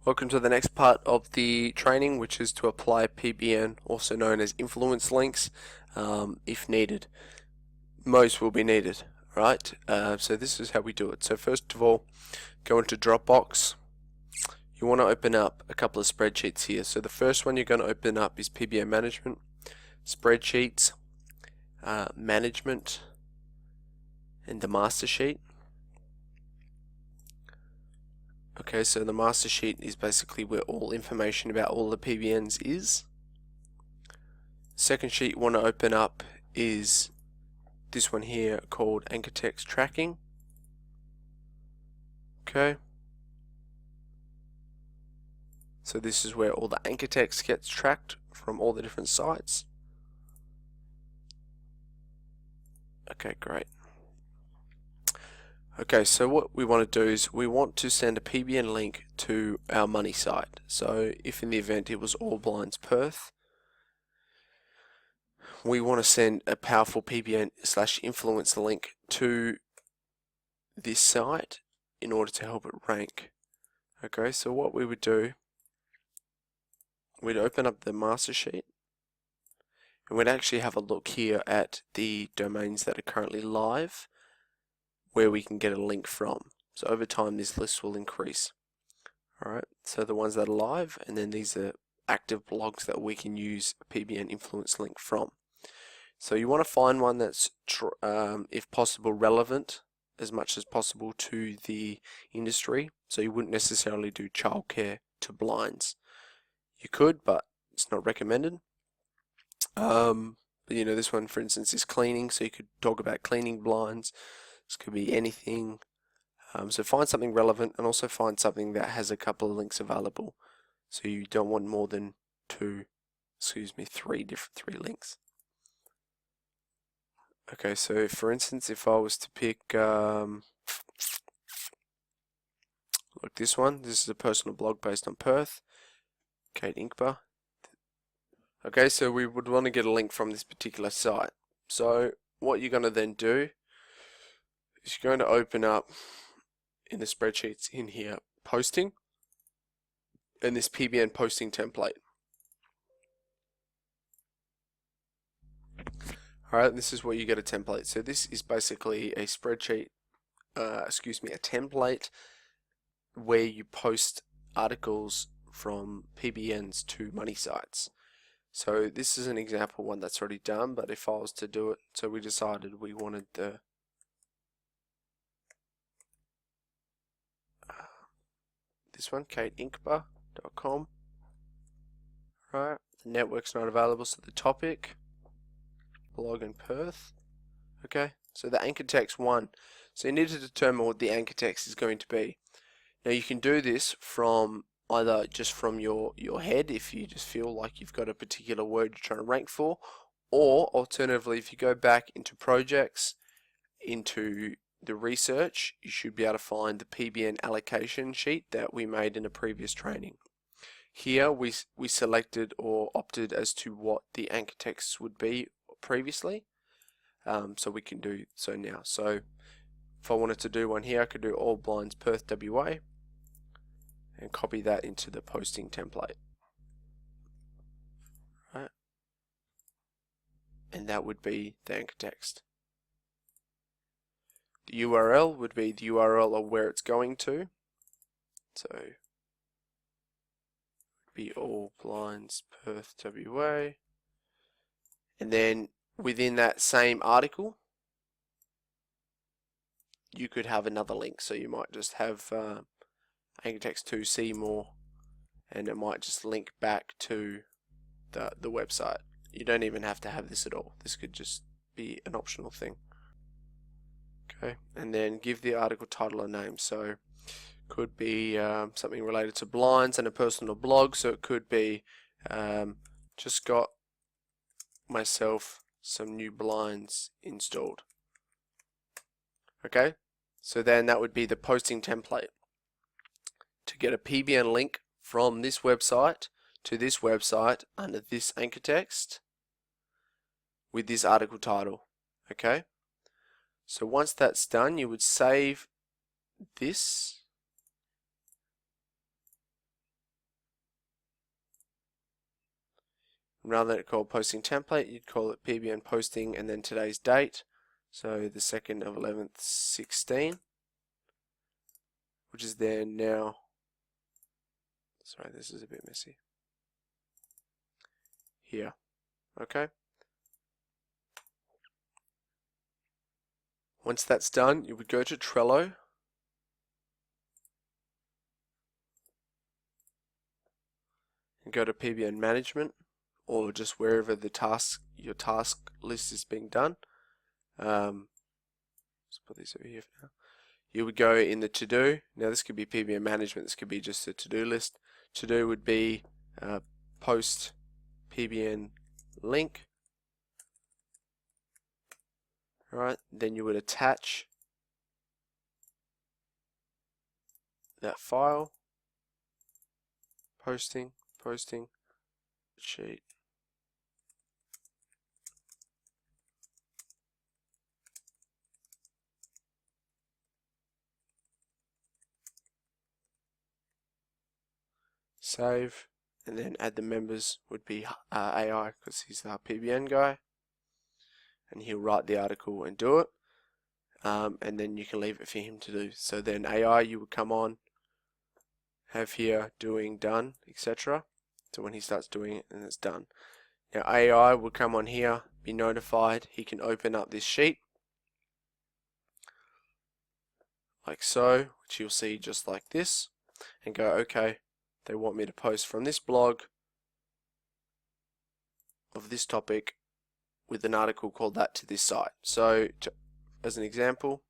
Welcome to the next part of the training, which is to apply PBN, also known as influence links, if needed. Most will be needed, right? So this is how we do it. So first of all, go into Dropbox. You want to open up a couple of spreadsheets here. So the first one you're going to open up is PBN Management, Spreadsheets, Management, and the Master Sheet. Okay, so the master sheet is basically where all information about all the PBNs is. Second sheet you want to open up is this one here called Anchor Text Tracking. Okay. So this is where all the anchor text gets tracked from all the different sites. Okay, great. Okay, so what we want to do is we want to send a PBN link to our money site. So if in the event it was All Blinds Perth, we want to send a powerful PBN/influence link to this site in order to help it rank. Okay, so what we would do, we'd open up the master sheet and we'd actually have a look here at the domains that are currently live where we can get a link from. So over time this list will increase. Alright, so the ones that are live, and then these are active blogs that we can use a PBN influence link from. So you want to find one that's, if possible, relevant as much as possible to the industry. So you wouldn't necessarily do childcare to blinds. You could, but it's not recommended. But this one, for instance, is cleaning, so you could talk about cleaning blinds. This could be anything. So find something relevant, and also find something that has a couple of links available. So you don't want more than three links. Okay, so for instance, if I was to pick like this one, this is a personal blog based on Perth, Kate Inkber. Okay, so we would want to get a link from this particular site. So what you're going to then do is you're going to open up in the spreadsheets in here, posting, and this PBN posting template. Alright, this is where you get a template. So this is basically a spreadsheet, a template where you post articles from PBNs to money sites. So this is an example one that's already done, but if I was to do it, so we decided we wanted this one, kateinkber.com. Right, the network's not available, so the topic, blog in Perth. Okay, so the anchor text 1. So you need to determine what the anchor text is going to be. Now you can do this from either just from your head if you just feel like you've got a particular word you're trying to rank for, or alternatively if you go back into projects, into the research, you should be able to find the PBN allocation sheet that we made in a previous training. Here we selected or opted as to what the anchor text would be previously, so we can do so now. So if I wanted to do one here, I could do All Blinds Perth WA and copy that into the posting template. Right. And that would be the anchor text. The URL would be the URL of where it's going to. So it would be All Blinds Perth WA. And then within that same article, you could have another link. So you might just have anchor text 2, see more, and it might just link back to the website. You don't even have to have this at all. This could just be an optional thing. Okay, and then give the article title a name. So could be something related to blinds and a personal blog. So it could be just got myself some new blinds installed. Okay, so then that would be the posting template. To get a PBN link from this website to this website under this anchor text with this article title. Okay, so once that's done, you would save this rather than call posting template, you'd call it PBN posting and then today's date. So the 2nd of 11th, 16, which is there now. Sorry, this is a bit messy. Here, okay. Once that's done, you would go to Trello. And go to PBN management, or just wherever the your task list is being done. Let's put this over here for now. You would go in the to-do. Now this could be PBN management, this could be just a to-do list. To-do would be post PBN link. Alright, then you would attach that file, posting sheet. Save, and then add the members would be AI, because he's our PBN guy, and he'll write the article and do it, and then you can leave it for him to do. So then AI, you would come on, have here doing done, etc. So when he starts doing it, then it's done. Now AI will come on here, be notified, he can open up this sheet like so, which you'll see just like this, and go, okay, they want me to post from this blog of this topic with an article called that to this site. So as an example,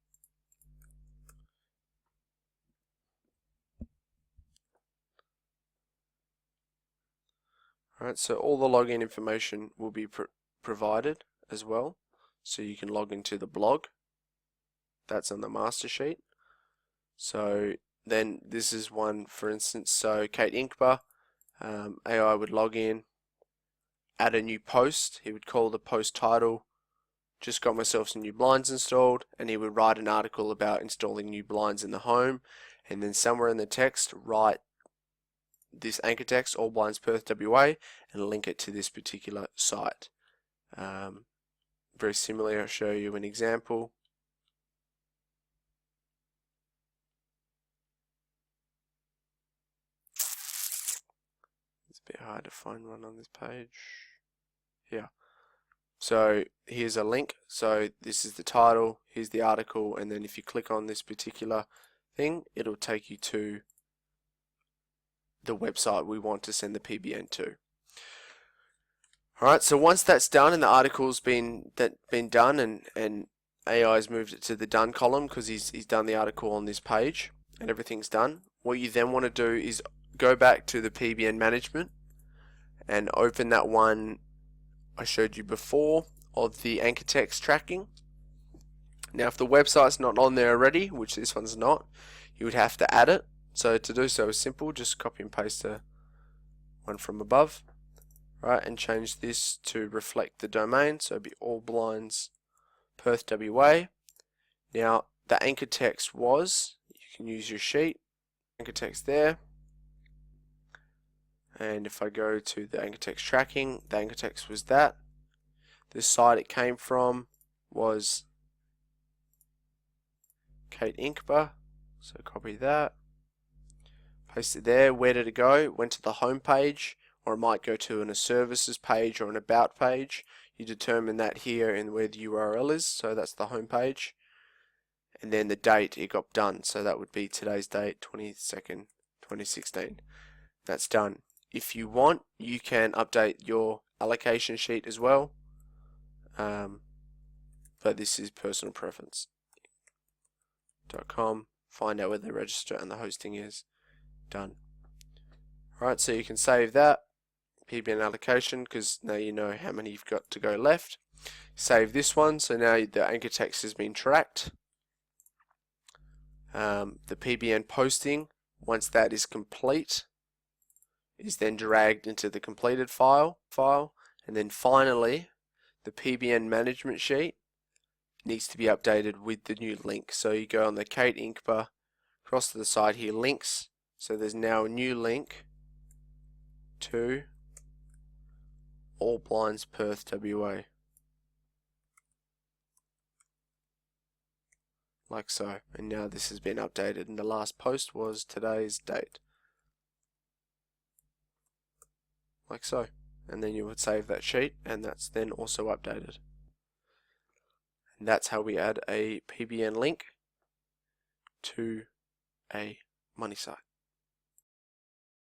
alright, so all the login information will be provided as well, so you can log into the blog. That's on the master sheet. So then this is one, for instance, so Kate Inkbar, AI would log in, add a new post. He would call the post title, just got myself some new blinds installed, and he would write an article about installing new blinds in the home, and then somewhere in the text write this anchor text, all blinds Perth WA, and link it to this particular site. Very similarly, I'll show you an example. It's a bit hard to find one on this page. Yeah. So here's a link. So this is the title, here's the article, and then if you click on this particular thing, it'll take you to the website we want to send the PBN to. Alright, so once that's done and the article's been done and AI's moved it to the done column because he's done the article on this page and everything's done, what you then want to do is go back to the PBN management and open that one I showed you before of the anchor text tracking. Now if the website's not on there already, which this one's not, you would have to add it. So to do so is simple, just copy and paste the one from above, right, and change this to reflect the domain, so it'd be all blinds Perth WA. Now the anchor text was, you can use your sheet, anchor text there, and if I go to the anchor text tracking, the anchor text was that. The site it came from was Kate Inkbar, so copy that. Paste it there. Where did it go? Went to the home page, or it might go to a services page or an about page. You determine that here in where the URL is, so that's the home page. And then the date it got done, so that would be today's date, 22nd, 2016. That's done. If you want, you can update your allocation sheet as well, but this is personal preference. .com, find out where the register and the hosting is. Done. Alright, so you can save that PBN allocation because now you know how many you've got to go left. Save this one, so now the anchor text has been tracked. The PBN posting, once that is complete, is then dragged into the completed file, and then finally the PBN management sheet needs to be updated with the new link. So you go on the Kate Inkbar, across to the side here, links. So there's now a new link to all blinds Perth WA. Like so. And now this has been updated, and the last post was today's date. Like so. And then you would save that sheet, and that's then also updated. And that's how we add a PBN link to a money site.